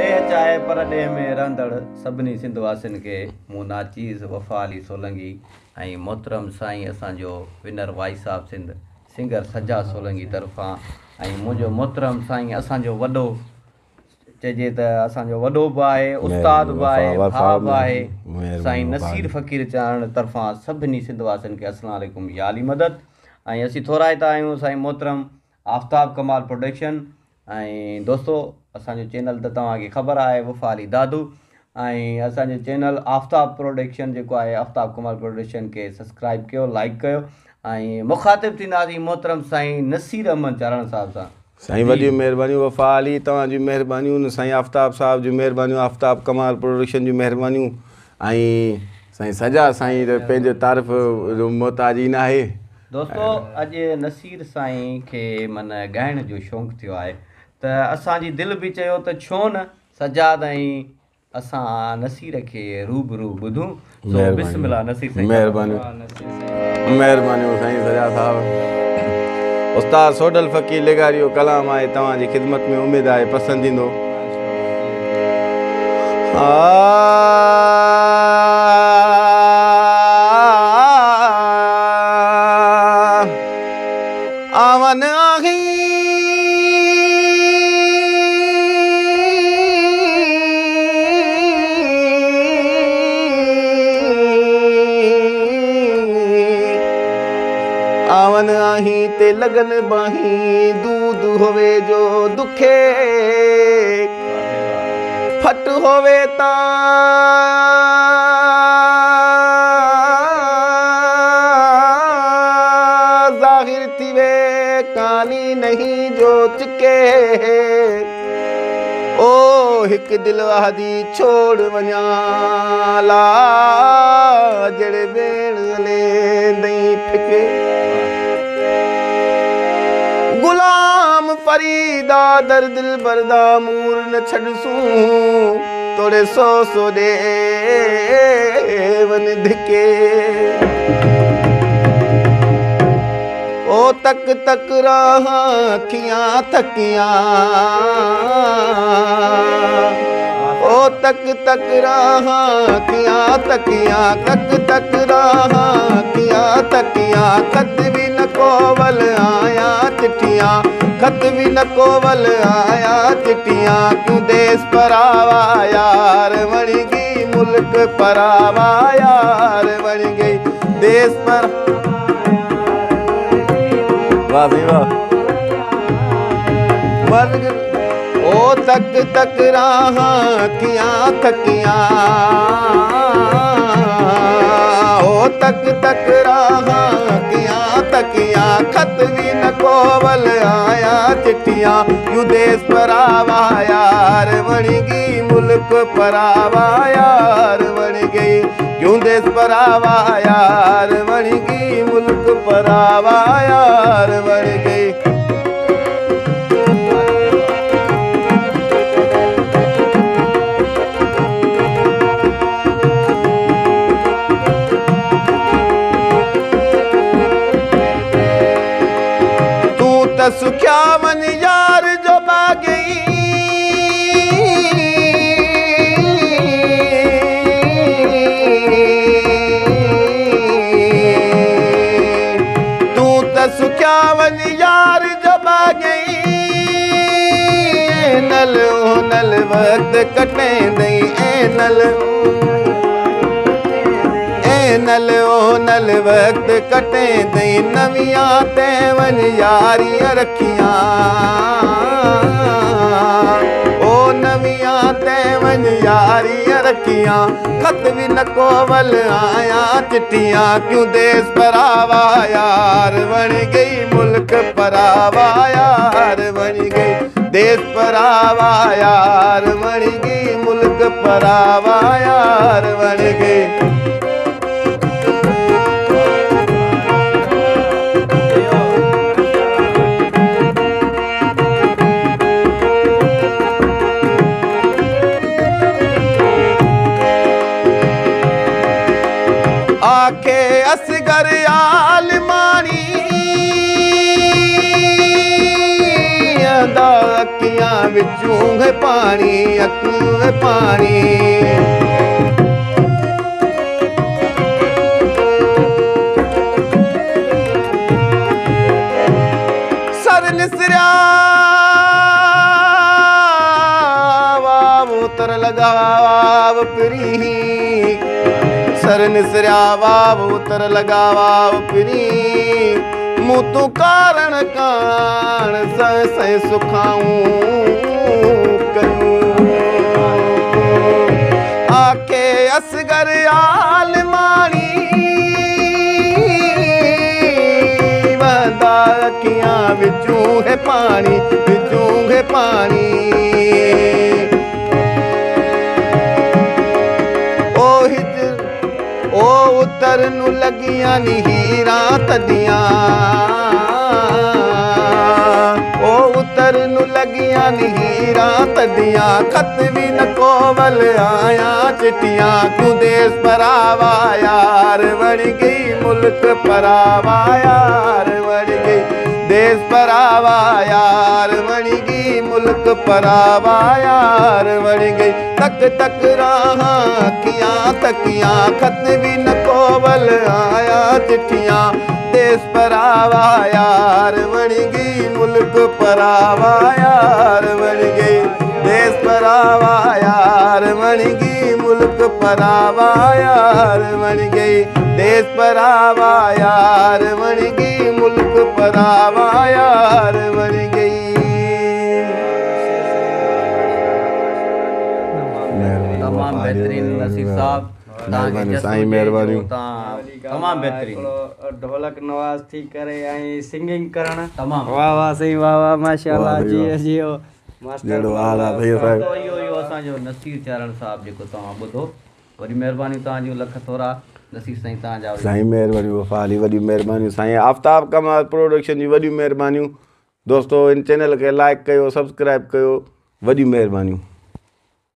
ॾेह चाहे पर ॾेह में रहंदड़ सभिनी सिंधवासियुनि खे मूं नाचीज़ वफ़ा अली सोलंकी ऐं मोहतरम साईं असांजो विनर वाई साहब सिंध सिंगर सजा सोलंकी तरफ़ां ऐं मुंहिंजो मोहतरम साईं असांजो वॾो चइजे त असांजो वॾो बि आहे उस्ताद बि आहे भाउ बि आहे साईं नसीर फ़क़ीर चारण तरफ़ां सभिनी सिंधवासियुनि खे अस्सलाम वालेकुम या अली मदद। ऐं असीं थोराइता आहियूं साईं मोहतरम आफ्ताब कमाल प्रोडक्शन। ऐं दोस्तो असांजो चैनल त तव्हांखे ख़बर आहे वफ़ा अली दादू ऐं असांजो चैनल आफ्ताब प्रोडक्शन जेको आहे आफ्ताब कमाल प्रोडक्शन खे सब्सक्राइब कयो लाइक कयो ऐं मुखातिब थींदासीं मोहतरम साईं नसीर अहमद चारण साहिब सां। साईं वॾियूं महिरबानियूं वफ़ा अली तव्हांजूं महिरबानियूं साईं आफ्ताब साहब जूं महिरबानियूं आफ्ताब कमाल प्रोडक्शन जूं महिरबानियूं ऐं साईं सजा साईं पंहिंजे तारीफ़ जो मोहताजी न आहे। दोस्तो अॼु नसीर साईं खे माना ॻाइण जो शौक़ु थियो आहे त असांजी दिलि बि चयो त छो न सजाद ऐं असां नसीर खे रूबरू ॿुधूं। बिस्मिल्लाह नसीर साईं। महिरबानियूं साईं सजा साहब। उस्ताद सोडल फ़क़ीर लेगारियो कलाम आहे तव्हांजी ख़िदमत में उमेद आहे पसंदि ईंदो। आवन आही आवन आही ते लगन बाही दूध होवे जो दुखे फट होवे ता जाहिर थी वे कानी नहीं जो चिके ओ हिक दिल वादी छोड़ वञा ला जड़े बेण ले नहीं फिके गुलाम फरीदा दर दिल बरदा मूर न छड़सूं तोड़े सौ दे वन धिके ओ तक तक रहा अखियां थकियां ओ तक तक रहा अखियां थकियां तक तक रहा अखियां थकियां खत भी न कोवल आया चिट्ठियां खत भी न कोवल आया चिट्ठियां क्यों देश परावा यार बन गई मुल्क परावा यार बन गई देश पर वाह भाई वाह। ओ तक तक रहा अखियां थकियां ओ तक तक रहा अखियां थकियां खत भी न कोवल आया चिट्ठियां यूं देश परावा यार बन गई मुल्क परावा यार बन गई क्यों देश परावा यार बन गई मुल्क परावा यार बन गई। तू त सुख्या मन यार जो बागई सुख्यावन यार जब आ गई नल ओ नल वक्त कटे दई नल ओ नल वक्त कटे दई नवियां तेवन यारियां रखियां ओ नवियां तेवन यारियां रखियां खत भी न कोवल आया चिट्ठियां क्यों देश परावा यार बन गई मुल्क परावा यार बन गई देश परावा यार बन गई मुल्क परावा यार बन गई। आखे असगर आलमानी अदा अखियां विचूं है पानी अखियूं है पानी सर निसरिया वाव उतर लगाव पिरी सर निसरिया वाव उतर लगाव पिरी मुँह तू कारण कान सह सुखाऊं कयूं आखे असगर आल मानी वंदा अखियां विचूं है पानी विचूं है पानी ओ उतर नू लगियां नी हीरां तदियां ओ उतर नू लगियां नी हीरां तदियां खत भी न कोवल आया चिट्ठियां तू देश परावा यार वड़ गई मुल्क परावा यार वड़ गई देश परावा यार वड़ गई मुल्क परावा यार वड़ गई तक तक राहां अखियां तकियां खत भी न कोवल आया चिट्ठियां देश परावा यार वड़ गई मुल्क परावा यार वड़ गई देश परावा यार वड़ गई मुल्क परावा यार वड़ गई देश परावा यार वड़ गई मुल्क परावा यार वड़ गई तमाम बेहतरीन नसीर साहब मेहरबानी साईं मेहरबानी तमाम बेहतरीन ढोलक नवाज थी करे ऐं सिंगिंग करण तमाम वाह वाह साईं वाह वाह माशाल्लाह वाह जी वाह। जी मास्टर जहिड़ो हाल आहे भैया साहिब तो इहो असांजो नसीर चारण साहब जेको तव्हां ॿुधो वरी महिरबानी तव्हांजूं लख थोरा नसीर साईं तव्हांजा साईं महिरबानी वफ़ा अली वॾियूं महिरबानियूं साईं आफ्ताब कमाल प्रोडक्शन जी वॾियूं महिरबानियूं दोस्तो इन चैनल खे लाइक कयो सब्सक्राइब कयो वॾियूं महिरबानियूं